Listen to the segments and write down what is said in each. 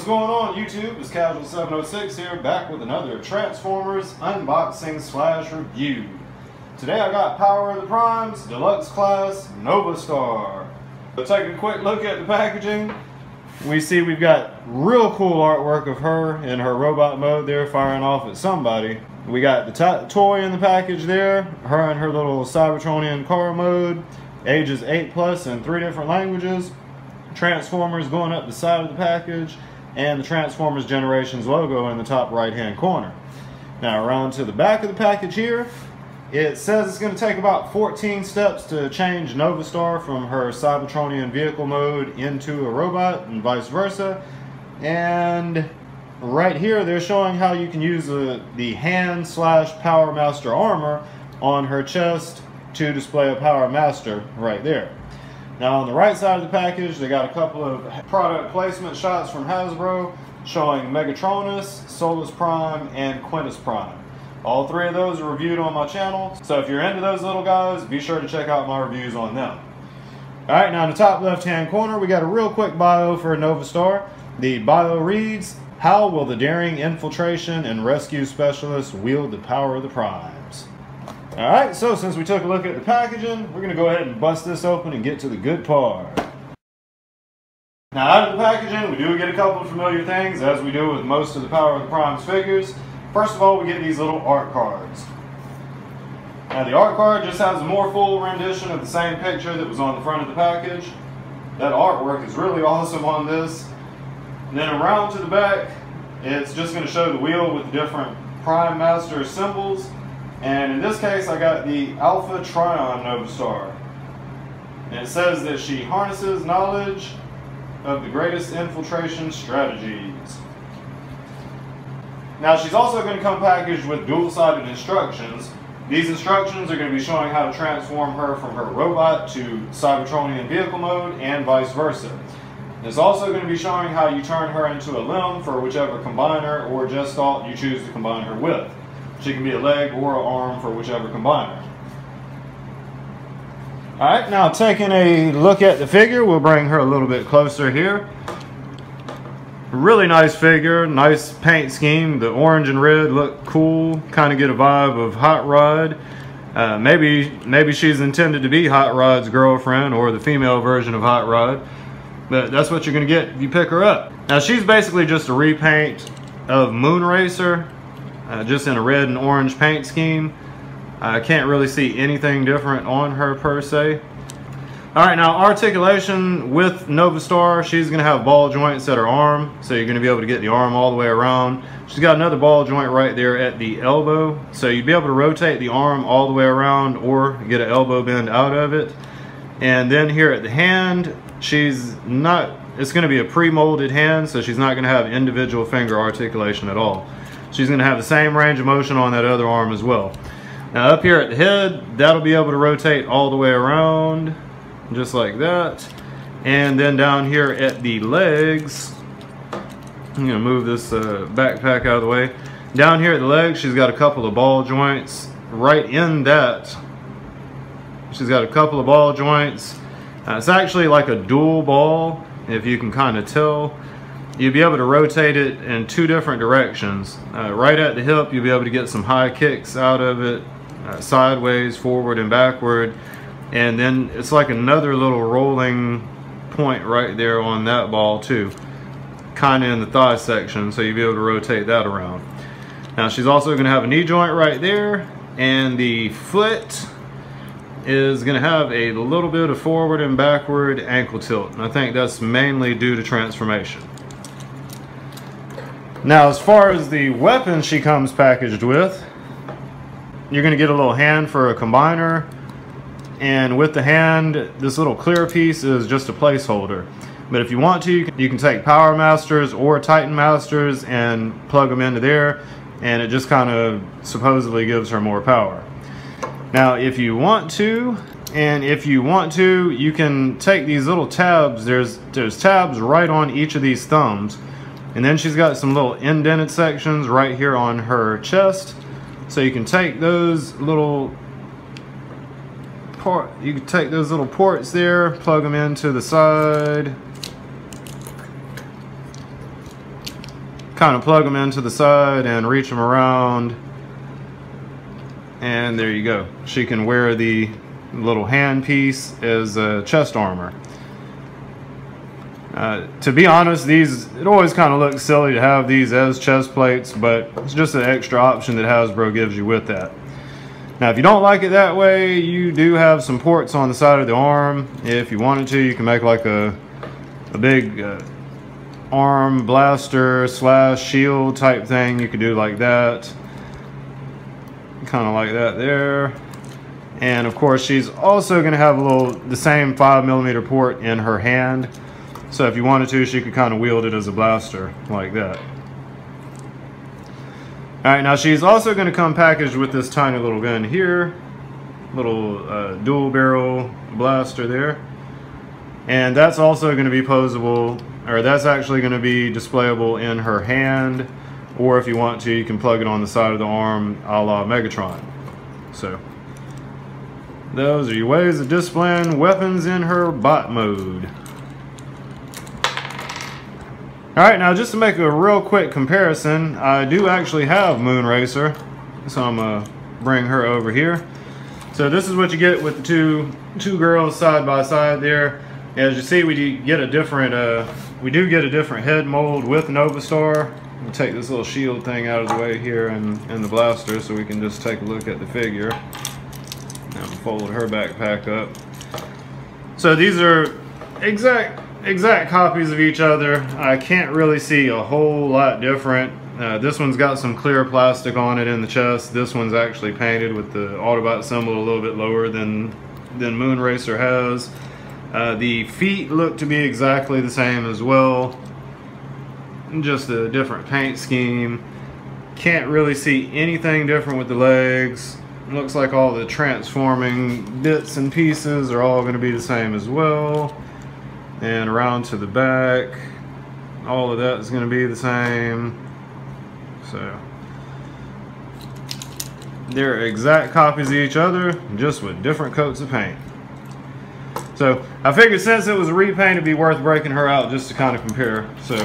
going on YouTube? It's Casual706 here, back with another Transformers unboxing slash review. Today I got Power of the Primes, Deluxe Class, Novastar. So taking a quick look at the packaging, we see we've got real cool artwork of her in her robot mode there, firing off at somebody. We got the toy in the package there, her in her little Cybertronian car mode, ages 8+ in 3 different languages. Transformers going up the side of the package, and the Transformers Generations logo in the top right hand corner. Now around to the back of the package here, it says it's going to take about 14 steps to change Novastar from her Cybertronian vehicle mode into a robot and vice versa. And right here they're showing how you can use the hand / Power Master armor on her chest to display a Power Master right there. Now on the right side of the package, they got a couple of product placement shots from Hasbro showing Megatronus, Solus Prime, and Quintus Prime. All 3 of those are reviewed on my channel, so if you're into those little guys, be sure to check out my reviews on them. Alright, now in the top left-hand corner, we got a real quick bio for Novastar. The bio reads, "How will the daring infiltration and rescue specialist wield the power of the primes?" Alright, so since we took a look at the packaging, we're going to go ahead and bust this open and get to the good part. Now out of the packaging, we do get a couple of familiar things, as we do with most of the Power of the Primes figures. First of all, we get these little art cards. Now the art card just has a more full rendition of the same picture that was on the front of the package. That artwork is really awesome on this. And then around to the back, it's just going to show the wheel with the different Prime Master symbols. And in this case, I got the Alpha Trion Novastar. And it says that she harnesses knowledge of the greatest infiltration strategies. Now, she's also going to come packaged with dual-sided instructions. These instructions are going to be showing how to transform her from her robot to Cybertronian vehicle mode and vice versa. It's also going to be showing how you turn her into a limb for whichever combiner or gestalt you choose to combine her with. She can be a leg or an arm for whichever combiner. Alright, now taking a look at the figure, we'll bring her a little bit closer here. Really nice figure, nice paint scheme. The orange and red look cool, kind of get a vibe of Hot Rod. Maybe she's intended to be Hot Rod's girlfriend or the female version of Hot Rod. But that's what you're going to get if you pick her up. Now she's basically just a repaint of Moonracer. Just in a red and orange paint scheme. I can't really see anything different on her per se. Alright, now articulation with Novastar, she's going to have ball joints at her arm, so you're going to be able to get the arm all the way around. She's got another ball joint right there at the elbow, so you'd be able to rotate the arm all the way around or get an elbow bend out of it. And then here at the hand, it's going to be a pre-molded hand, so she's not going to have individual finger articulation at all. She's going to have the same range of motion on that other arm as well. Now up here at the head, that'll be able to rotate all the way around, just like that. And then down here at the legs, I'm going to move this backpack out of the way. Down here at the legs, she's got a couple of ball joints. Right in that, she's got a couple of ball joints. It's actually like a dual ball, if you can kind of tell. You'll be able to rotate it in 2 different directions. Right at the hip, you'll be able to get some high kicks out of it, sideways, forward, and backward. And then it's like another little rolling point right there on that ball too, kind of in the thigh section, so you'll be able to rotate that around. Now she's also going to have a knee joint right there, and the foot is going to have a little bit of forward and backward ankle tilt. And I think that's mainly due to transformation. Now as far as the weapon she comes packaged with, you're going to get a little hand for a combiner, and with the hand, this little clear piece is just a placeholder. But if you want to, you can take Power Masters or Titan Masters and plug them into there, and it just kind of supposedly gives her more power. Now if you want to, you can take these little tabs. There's tabs right on each of these thumbs. And then she's got some little indented sections right here on her chest. So you can take those little ports there, plug them into the side, kind of plug them into the side and reach them around, and there you go. She can wear the little hand piece as chest armor. To be honest, it always kind of looks silly to have these as chest plates, but it's just an extra option that Hasbro gives you with that. Now, if you don't like it that way, you do have some ports on the side of the arm. If you wanted to, you can make like a big arm blaster / shield type thing. You could do like that, kind of like that there. And of course, she's also going to have the same 5mm port in her hand. So if you wanted to, she could kind of wield it as a blaster like that. Alright, now she's also going to come packaged with this tiny little gun here. Little dual barrel blaster there. And that's also going to be posable, or that's actually going to be displayable in her hand. Or if you want to, you can plug it on the side of the arm a la Megatron. So those are your ways of displaying weapons in her bot mode. Alright, now just to make a real quick comparison, I do actually have Moonracer, so I'm going to bring her over here. So this is what you get with the two girls side by side there. As you see, we do get a different head mold with Novastar. We'll take this little shield thing out of the way here and the blaster so we can just take a look at the figure. And fold her backpack up. So these are exact copies of each other. I can't really see a whole lot different. This one's got some clear plastic on it in the chest. This one's actually painted with the Autobot symbol a little bit lower than Moonracer has. The feet look to be exactly the same as well, just a different paint scheme. Can't really see anything different with the legs. Looks like all the transforming bits and pieces are all going to be the same as well. And around to the back, all of that is going to be the same. So they're exact copies of each other, just with different coats of paint. So I figured since it was a repaint, it'd be worth breaking her out just to kind of compare. So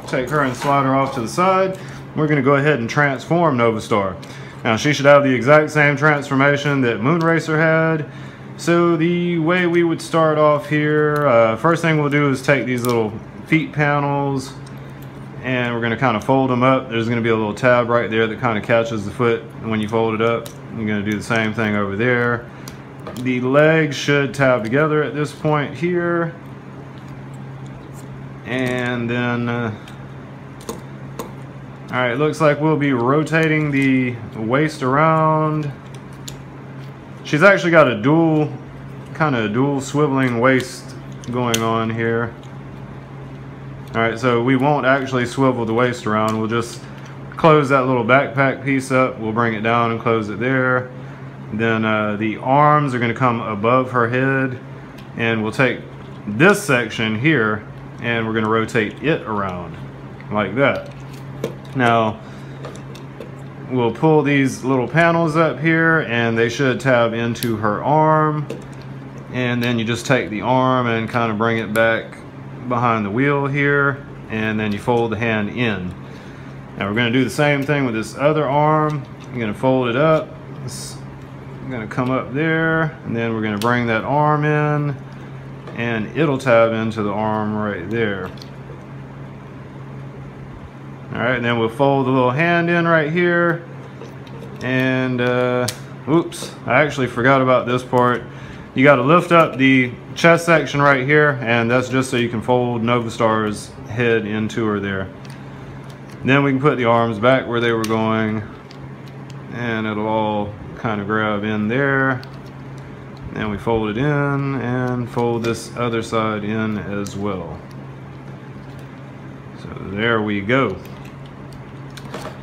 take her and slide her off to the side. We're going to go ahead and transform Novastar. Now she should have the exact same transformation that Moonracer had. So the way we would start off here, first thing we'll do is take these little feet panels and we're going to kind of fold them up. There's going to be a little tab right there that kind of catches the foot when you fold it up. You're going to do the same thing over there. The legs should tab together at this point here. And then, alright, looks like we'll be rotating the waist around. She's actually got a dual swiveling waist going on here. Alright, so we won't actually swivel the waist around. We'll just close that little backpack piece up. We'll bring it down and close it there. Then the arms are going to come above her head. And we'll take this section here and we're going to rotate it around like that. Now, we'll pull these little panels up here and they should tab into her arm. And then you just take the arm and kind of bring it back behind the wheel here. And then you fold the hand in. Now we're going to do the same thing with this other arm. I'm going to fold it up. I'm going to come up there. And then we're going to bring that arm in. And it'll tab into the arm right there. Alright, and then we'll fold the little hand in right here. And, oops, I actually forgot about this part. You got to lift up the chest section right here, and that's just so you can fold Novastar's head into her there. Then we can put the arms back where they were going, and it'll all kind of grab in there. And we fold it in, and fold this other side in as well. So there we go.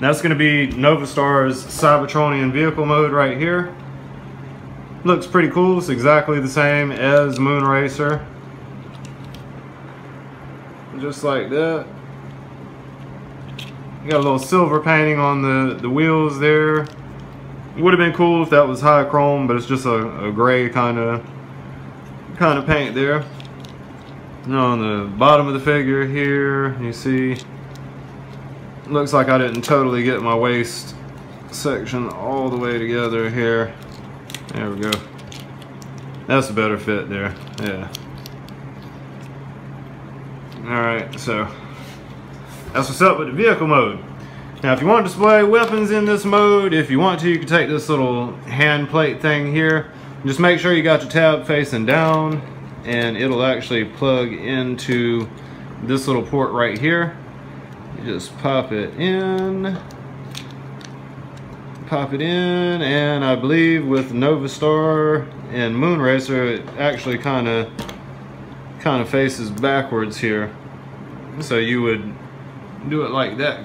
That's going to be Novastar's Cybertronian vehicle mode right here. Looks pretty cool. It's exactly the same as Moonracer. Just like that. You got a little silver painting on the wheels there. It would have been cool if that was high chrome, but it's just a gray kind of paint there. And on the bottom of the figure here, you see looks like I didn't totally get my waist section all the way together here. There we go. That's a better fit there. Yeah. Alright, so that's what's up with the vehicle mode. Now if you want to display weapons in this mode, if you want to, you can take this little hand plate thing here. Just make sure you got your tab facing down, and it'll actually plug into this little port right here. You just pop it in, and I believe with Novastar and Moonracer, it actually kind of faces backwards here. So you would do it like that,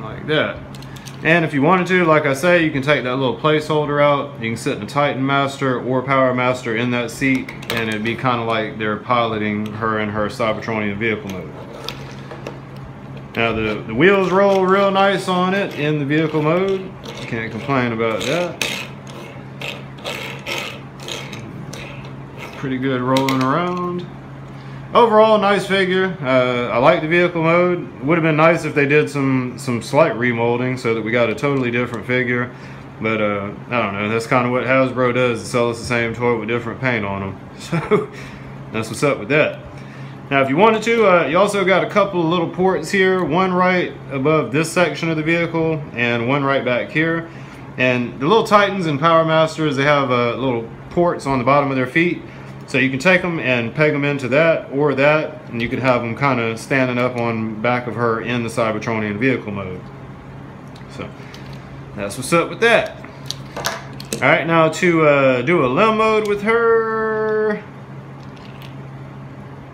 like that. And if you wanted to, like I say, you can take that little placeholder out. You can sit in a Titan Master or Power Master in that seat, and it'd be kind of like they're piloting her in her Cybertronian vehicle mode. Now the wheels roll real nice on it in the vehicle mode. Can't complain about that. Pretty good rolling around. Overall, nice figure. I like the vehicle mode. Would have been nice if they did some slight remolding so that we got a totally different figure. But I don't know. That's kind of what Hasbro does, is sell us the same toy with different paint on them. So that's what's up with that. Now, if you wanted to, you also got a couple of little ports here. One right above this section of the vehicle, and one right back here. And the little Titans and Power Masters, they have little ports on the bottom of their feet. So you can take them and peg them into that or that, and you could have them kind of standing up on back of her in the Cybertronian vehicle mode. So that's what's up with that. All right, now to do a limb mode with her.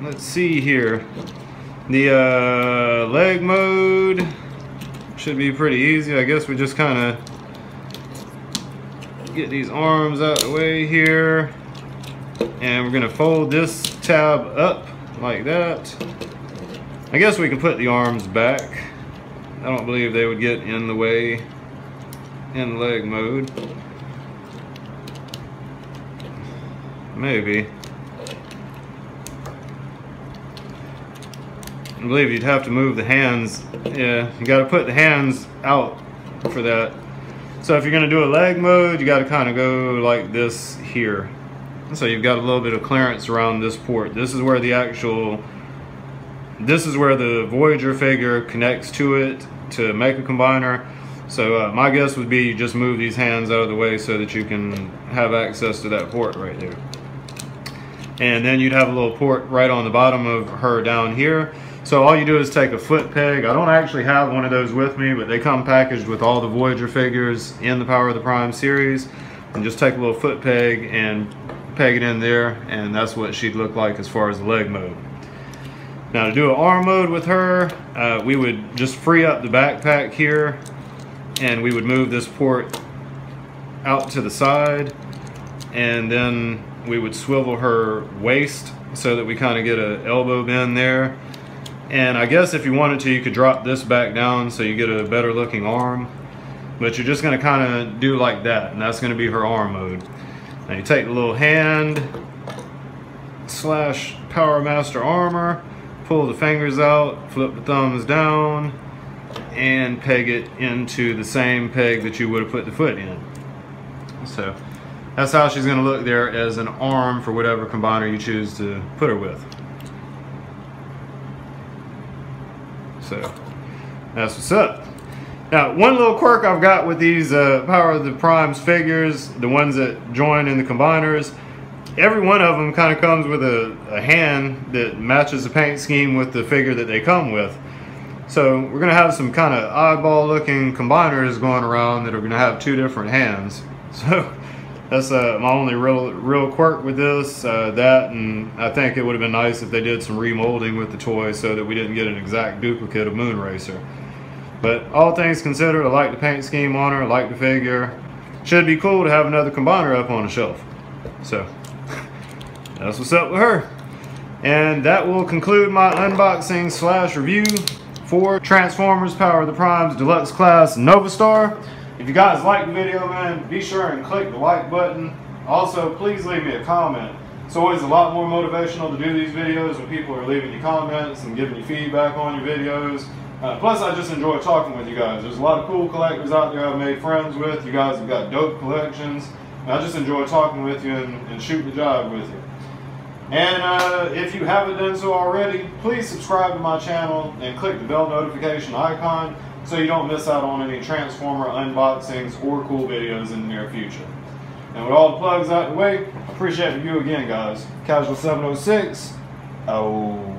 Let's see here. The leg mode should be pretty easy. I guess we just kind of get these arms out of the way here. And we're going to fold this tab up like that. I guess we can put the arms back. I don't believe they would get in the way in leg mode. Maybe. I believe you'd have to move the hands. Yeah, you got to put the hands out for that. So if you're going to do a leg mode, you got to kind of go like this here. So you've got a little bit of clearance around this port. This is where the Voyager figure connects to it to make a combiner. So my guess would be you just move these hands out of the way so that you can have access to that port right there. And then you'd have a little port right on the bottom of her down here. So all you do is take a foot peg. I don't actually have one of those with me, but they come packaged with all the Voyager figures in the Power of the Prime series. And just take a little foot peg and peg it in there, and that's what she'd look like as far as the leg mode. Now to do an arm mode with her, we would just free up the backpack here, and we would move this port out to the side, and then we would swivel her waist so that we kind of get an elbow bend there. And I guess if you wanted to, you could drop this back down so you get a better looking arm, but you're just going to kind of do like that, and that's going to be her arm mode. Now you take the little hand / Power Master armor, pull the fingers out, flip the thumbs down, and peg it into the same peg that you would have put the foot in. So that's how she's going to look there as an arm for whatever combiner you choose to put her with. So that's what's up. Now, one little quirk I've got with these Power of the Primes figures, the ones that join in the combiners, every one of them kind of comes with a hand that matches the paint scheme with the figure that they come with. So we're going to have some kind of oddball looking combiners going around that are going to have two different hands. So that's my only real quirk with this. That, and I think it would have been nice if they did some remolding with the toy so that we didn't get an exact duplicate of Moonracer. But all things considered, I like the paint scheme on her, I like the figure. Should be cool to have another combiner up on the shelf. So that's what's up with her. And that will conclude my unboxing / review for Transformers Power of the Primes Deluxe Class Novastar. If you guys like the video, man, be sure and click the like button. Also, please leave me a comment. It's always a lot more motivational to do these videos when people are leaving you comments and giving you feedback on your videos. Plus, I just enjoy talking with you guys. There's a lot of cool collectors out there I've made friends with. You guys have got dope collections. I just enjoy talking with you and shooting the jive with you. And if you haven't done so already, please subscribe to my channel and click the bell notification icon so you don't miss out on any Transformer unboxings or cool videos in the near future. And with all the plugs out of the way, I appreciate you again, guys. Casual 706, oh.